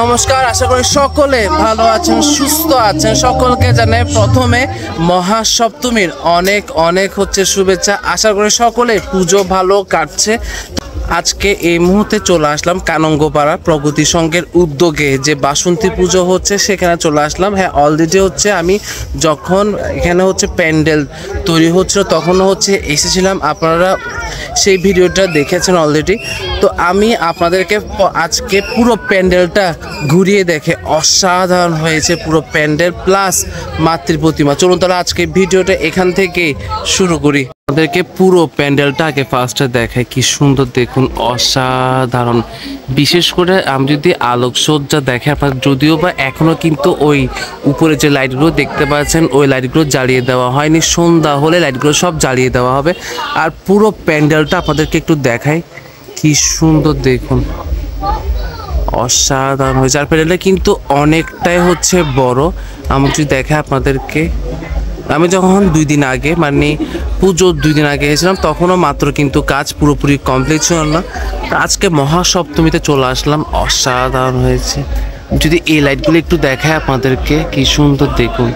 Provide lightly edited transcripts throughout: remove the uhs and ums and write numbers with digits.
নমস্কার, আশা করি সকলে ভালো আছেন, সুস্থ আছেন। সকলকে জানাই প্রথমে মহাসপ্তমীর অনেক অনেক শুভেচ্ছা। আশা করি সকলে পুজো ভালো কাটছে। আজকে এই মুহূর্তে চলে আসলাম কানঙ্গপাড়া প্রগতি সংঘের উদ্যোগে যে বাসন্তী পুজো হচ্ছে সেখানে চলে আসলাম। হ্যাঁ, অলরেডি আমি যখন এখানে প্যান্ডেল তৈরি হচ্ছিল তখনও এসেছিলাম, আপনারা সেই ভিডিওটা দেখেছেন অলরেডি। তো আমি আপনাদেরকে আজকে পুরো প্যান্ডেলটা ঘুরিয়ে দেখে অসাধারণ হয়েছে পুরো প্যান্ডেল প্লাস মাতৃ প্রতিমা। চলুন তাহলে আজকে ভিডিওটা এখান থেকে শুরু করি। আপনাদেরকে পুরো প্যান্ডেলটা আগে ফার্স্টে দেখায়, কি সুন্দর দেখুন, অসাধারণ। বিশেষ করে আমি যদি আলোকসজ্জা দেখে আপনার, যদিও বা এখনও কিন্তু ওই উপরে যে লাইটগুলো দেখতে পাচ্ছেন ওই লাইটগুলো জ্বালিয়ে দেওয়া হয়নি, সন্ধ্যা হলে লাইটগুলো সব জ্বালিয়ে দেওয়া হবে। আর পুরো প্যান্ডেলটা আপনাদেরকে একটু দেখাই, কি সুন্দর দেখুন, অসাধারণ হয়েছে। আর প্যান্ডেলটা কিন্তু অনেকটাই বড়। আমি যদি দেখে আপনাদেরকে, আমি যখন 2 দিন আগে মানে পুজোর 2 দিন আগে এসেছিলাম তখনও মাত্র কিন্তু কাজ পুরোপুরি কমপ্লিট ছিল না। আজকে মহাসপ্তমীতে চলে আসলাম, অসাধারণ হয়েছে। যদি এই লাইটগুলো একটু দেখায় আপনাদেরকে, কি সুন্দর দেখুন,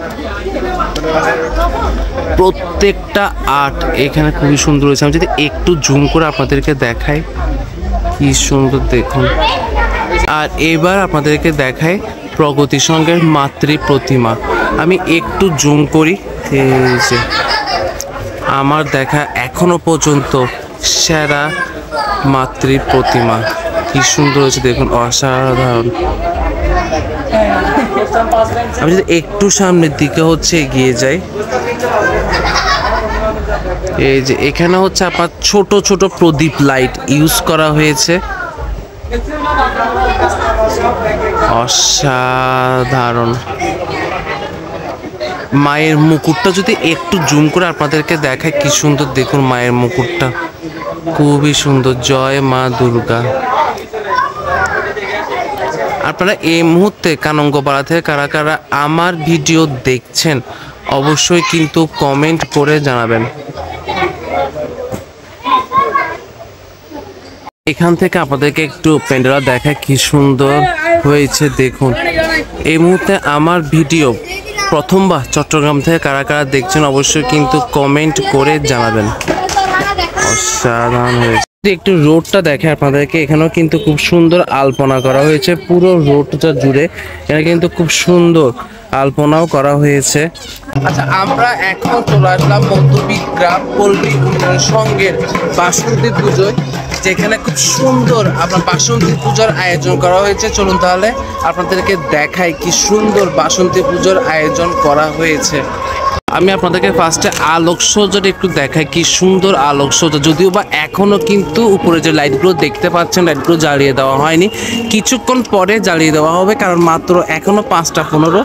প্রত্যেকটা আর্ট এখানে খুবই সুন্দর হয়েছে। আমি যদি একটু জুম করে আপনাদেরকে দেখাই, কি সুন্দর দেখুন। আর এবার আপনাদেরকে দেখাই প্রগতি সংঘের মাতৃ প্রতিমা। আমি একটু জুম করি, এই যে আমার দেখা এখনো পর্যন্ত সেরা মাতৃ প্রতিমা, কি সুন্দর হয়েছে দেখুন, অসাধারণ। আমি যদি একটু সামনের দিকে এগিয়ে যাই, এই যে এখানে আপনার ছোট ছোট প্রদীপ লাইট ইউজ করা হয়েছে, অসাধারণ। মায়ের মুকুটটা যদি একটু জুম করে আপনাদেরকে দেখায়, কি সুন্দর দেখুন, মায়ের মুকুটটা খুবই সুন্দর। জয় মা দুর্গা। আপনারা এই মুহূর্তে কানঙ্গপাড়া থেকে কারা কারা আমার ভিডিও দেখছেন অবশ্যই কিন্তু কমেন্ট করে জানাবেন। এখান থেকে আপনাদেরকে একটু প্যান্ডেল দেখায়, কি সুন্দর হয়েছে দেখুন। এই মুহূর্তে আমার ভিডিও প্রথমবার চট্টগ্রাম থেকে কারা কারা দেখছেন অবশ্যই কিন্তু কমেন্ট করে জানাবেন। অসাধারণ হয়েছে। একটু রোডটা দেখে আপনাদেরকে, এখানেও কিন্তু খুব সুন্দর আলপনা করা হয়েছে পুরো রোডটা জুড়ে। এখানে কিন্তু খুব সুন্দর আলপনাও করা হয়েছে। আচ্ছা, আমরা এখন চলে আসলাম মধ্যবিদ গ্রাম পল্লী উন্নয়ন সংঘের বাসন্তী পুজোয়, যেখানে খুব সুন্দর আপনার বাসন্তী পূজার আয়োজন করা হয়েছে। চলুন তাহলে আপনাদেরকে দেখাই কি সুন্দর বাসন্তী পুজোর আয়োজন করা হয়েছে। আমি আপনাদেরকে ফার্স্টে আলোকসজ্জাটা একটু দেখাই, কি সুন্দর আলোকসজ্জা। যদিও বা এখনও কিন্তু উপরে যে লাইটগুলো দেখতে পাচ্ছেন লাইটগুলো জ্বালিয়ে দেওয়া হয়নি, কিছুক্ষণ পরে জ্বালিয়ে দেওয়া হবে, কারণ মাত্র এখনও 5টা 15,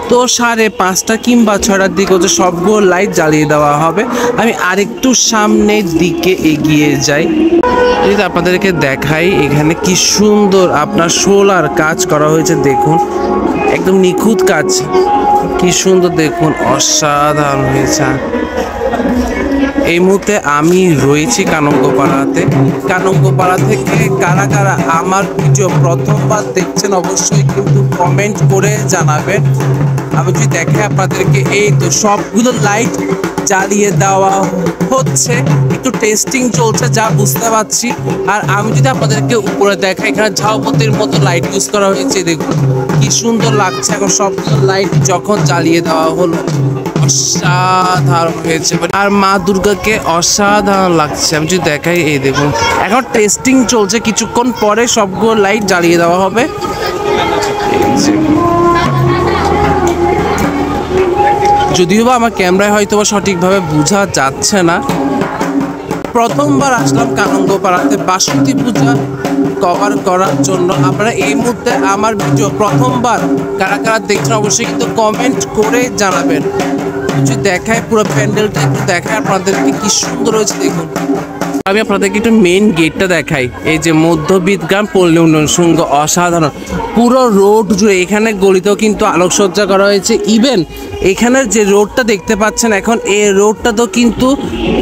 তো 5:30 কিংবা 6টার দিকে সবগুলো লাইট জ্বালিয়ে দেওয়া হবে। আমি আরেকটু সামনের দিকে এগিয়ে যাই, যদি আপনাদেরকে দেখাই এখানে কি সুন্দর আপনার সোলার কাজ করা হয়েছে দেখুন, একদম নিখুঁত কাজ, কি সুন্দর দেখুন, অসাধারণ হয়েছে। এই মুহূর্তে আমি রয়েছি কানঙ্গপাড়াতে। কানঙ্গপাড়া থেকে কারা কারা আমার ভিডিও প্রথমবার দেখছেন অবশ্যই কিন্তু কমেন্ট করে জানাবেন। আমি যদি দেখে আপনাদেরকে, এই তো সবগুলো লাইট জ্বালিয়ে দেওয়া হচ্ছে, একটু টেস্টিং চলছে যা বুঝতে পারছি। আর আমি যদি আপনাদেরকে উপরে দেখাই, এখানে ঝাউপতির মতো লাইট ইউজ করা হয়েছে দেখুন, কি সুন্দর লাগছে। এখন সবগুলো লাইট যখন জ্বালিয়ে দেওয়া হলো, অসাধারণ হয়েছে। আর মা দুর্গাকে অসাধারণ লাগছে। আমি যদি দেখাই, এই দেখুন এখন টেস্টিং চলছে, কিছুক্ষণ পরে সবগুলো লাইট জ্বালিয়ে দেওয়া হবে। যদিও বা আমার ক্যামেরায় হয়তো সঠিকভাবে বোঝা যাচ্ছে না। প্রথমবার আসলাম কানঙ্গপাড়াতে বাসন্তী পূজা কভার করার জন্য। আপনারা এই মুহূর্তে আমার ভিডিও প্রথমবার কারা কারা দেখছেন অবশ্যই কিন্তু কমেন্ট করে জানাবেন। যদি দেখায় পুরো প্যান্ডেলটা একটু দেখায় আপনাদেরকে, কি সুন্দর হয়েছে দেখুন। আমি আপনাদেরকে একটু মেইন গেটটা দেখাই, এই যে মধ্যবিদ গ্রাম পল্লী উন্নয়ন সংঘ, অসাধারণ পুরো রোড জুড়ে। এখানে গলিতেও কিন্তু আলোকসজ্জা করা হয়েছে। ইভেন এখানের যে রোডটা দেখতে পাচ্ছেন এখন, এই রোডটাতেও কিন্তু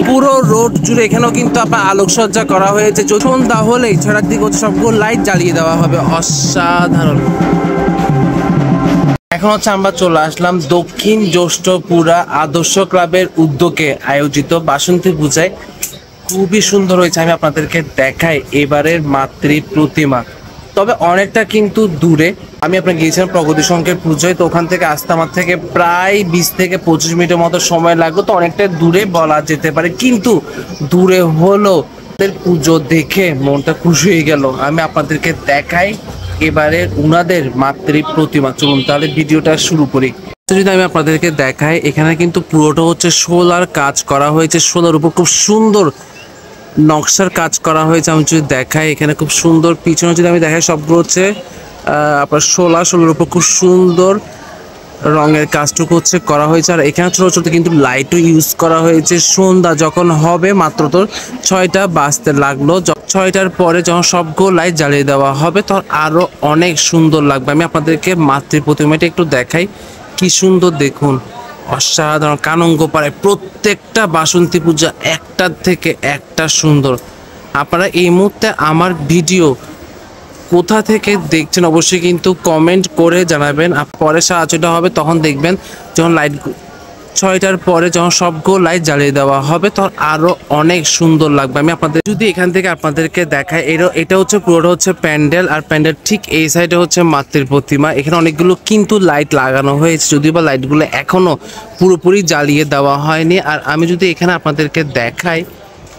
পুরো রোড জুড়ে এখানেও কিন্তু আপনার আলোকসজ্জা করা হয়েছে। সন্ধ্যা হলেই 6টার দিকে সবগুলো লাইট জ্বালিয়ে দেওয়া হবে, অসাধারণ। এখন হচ্ছে আমরা চলে আসলাম দক্ষিণ জ্যৈষ্ঠপুরা আদর্শ ক্লাবের উদ্যোগে আয়োজিত বাসন্তী পূজায়। খুবই সুন্দর হয়েছে, আমি আপনাদেরকে দেখাই এবারের মাতৃ প্রতিমা। তবে অনেকটা কিন্তু দূরে, আমি আপনাকে গিয়েছিলাম প্রগতি সংঘের পুজোয়, তো ওখান থেকে আসতে আমার থেকে প্রায় 20 থেকে 25 মিনিটের মতো সময় লাগলো, তো অনেকটা দূরে বলা যেতে পারে। কিন্তু দূরে হলো পুজো দেখে মনটা খুশি হয়ে গেল। আমি আপনাদেরকে দেখাই এবারে উনাদের মাতৃ প্রতিমা। চলুন তাহলে ভিডিওটা শুরু করি। যদি আমি আপনাদেরকে দেখাই, এখানে কিন্তু পুরোটা হচ্ছে শোলার কাজ করা হয়েছে, শোলার উপর খুব সুন্দর নকশার কাজ করা হয়েছে। আমি যদি দেখাই এখানে খুব সুন্দর, পিছনে যদি আমি দেখাই সবগুলো হচ্ছে আপনার শোলার উপর খুব সুন্দর রঙের কাজটুকু হচ্ছে করা হয়েছে। আর এখানে ছোট ছোট কিন্তু লাইটও ইউজ করা হয়েছে। সন্ধ্যা যখন হবে, মাত্র তো 6টা বাজতে লাগলো, 6টার পরে যখন সবগুলো লাইট জ্বালিয়ে দেওয়া হবে তখন আরো অনেক সুন্দর লাগবে। আমি আপনাদেরকে মাতৃ প্রতিমাটা একটু দেখাই, কি সুন্দর দেখুন, অসাধারণ। কানঙ্গপাড়ায় প্রত্যেকটা বাসন্তী পূজা একটার থেকে একটা সুন্দর। আপনারা এই মুহূর্তে আমার ভিডিও কোথা থেকে দেখছেন অবশ্যই কিন্তু কমেন্ট করে জানাবেন। পরে সাহায্যটা হবে তখন দেখবেন যখন লাইট 6টার পরে যখন সবগুলো লাইট জ্বালিয়ে দেওয়া হবে তখন আরো অনেক সুন্দর লাগবে। আমি আপনাদের যদি এখান থেকে আপনাদেরকে দেখাই, এটা হচ্ছে পুরোটা হচ্ছে প্যান্ডেল, আর প্যান্ডেল ঠিক এই সাইডে হচ্ছে মাতৃ প্রতিমা। এখানে অনেকগুলো কিন্তু লাইট লাগানো হয়েছে, যদিও বা লাইটগুলো এখনো পুরোপুরি জ্বালিয়ে দেওয়া হয়নি। আর আমি যদি এখানে আপনাদেরকে দেখাই,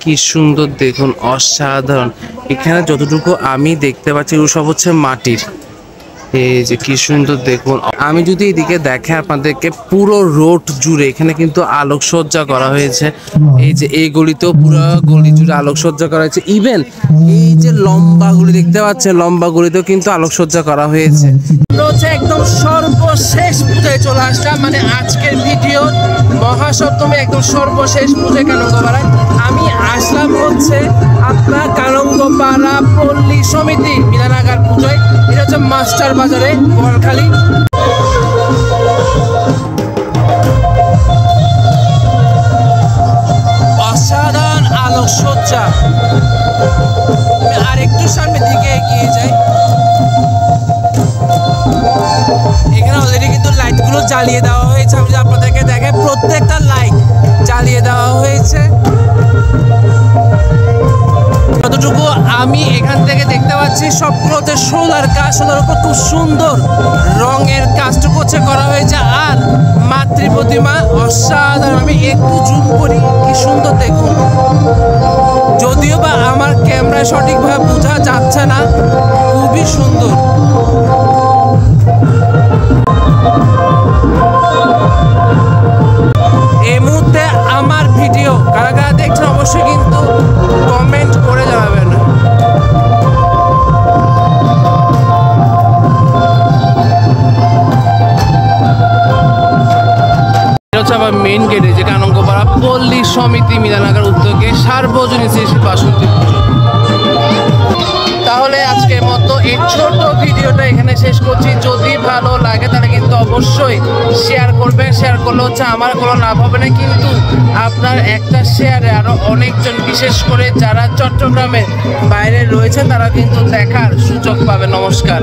কি সুন্দর দেখুন, অসাধারণ। এখানে যতটুকু আমি দেখতে পাচ্ছি ওগুলো সব হচ্ছে মাটির। এই যে কি সুন্দর দেখুন। আমি যদি এদিকে দেখে আপনাদেরকে, পুরো রোড জুড়ে এখানে কিন্তু আলোকসজ্জা করা হয়েছে। এই যে এই গলিতেও পুরো গলি জুড়ে আলোকসজ্জা করা হয়েছে। ইভেন এই যে লম্বা গুলি দেখতে পাচ্ছেন, লম্বা গুলিতেও কিন্তু আলোকসজ্জা করা হয়েছে। হচ্ছে একদম সর্বশেষ পূজায় চলে আসলাম, মানে আজকের ভিডিও মহাসপ্তমী একদম সর্বশেষ পূজায় কানঙ্গপাড়ায় আমি আসলাম হচ্ছে আপনার কানঙ্গপাড়া পল্লী সমিতি মিলনাগার পুজোয়। এটা হচ্ছে মাস্টার বাজারে, বোয়ালখালী। অসাধারণ আলোকসজ্জা। আমি আরেকটু সামনের দিকে এগিয়ে যাই, এখানে অলরেডি কিন্তু লাইটগুলো জ্বালিয়ে দেওয়া হয়েছে। আমি যদি আপনাদেরকে দেখাই, প্রত্যেকটা লাইট জ্বালিয়ে দেওয়া হয়েছে। যতটুকু আমি এখান থেকে দেখতে পাচ্ছি সবগুলোতে সোলার কাজ, সোলার উপর খুব সুন্দর রঙের কাজটুকু হচ্ছে করা হয়েছে। আর মাতৃ প্রতিমা অসাধারণ। আমি একটু জুম করি, কি সুন্দর দেখুন। যদিও বা আমার ক্যামেরায় সঠিকভাবে বোঝা যাচ্ছে না, খুবই সুন্দর। এই মুহূর্তে আমার ভিডিও কারা কারা দেখছেন অবশ্যই কিন্তু কমেন্ট করে জানাবেন। আবার মেইন গেটে যে কানঙ্গপাড়া পল্লী সমিতি মিলনাগার উদ্যোগে সার্বজনীন শ্রী বাসন্তী পুজো। তাহলে আজকের মতো এই ছোট ভিডিওটা এখানে শেষ করছি। যদি ভালো লাগে তাহলে কিন্তু অবশ্যই শেয়ার করবেন। শেয়ার করলে হচ্ছে আমার কোনো লাভ হবে না, কিন্তু আপনার একটা শেয়ারে আরো অনেকজন, বিশেষ করে যারা চট্টগ্রামের বাইরে রয়েছে, তারা কিন্তু দেখার সুযোগ পাবে। নমস্কার।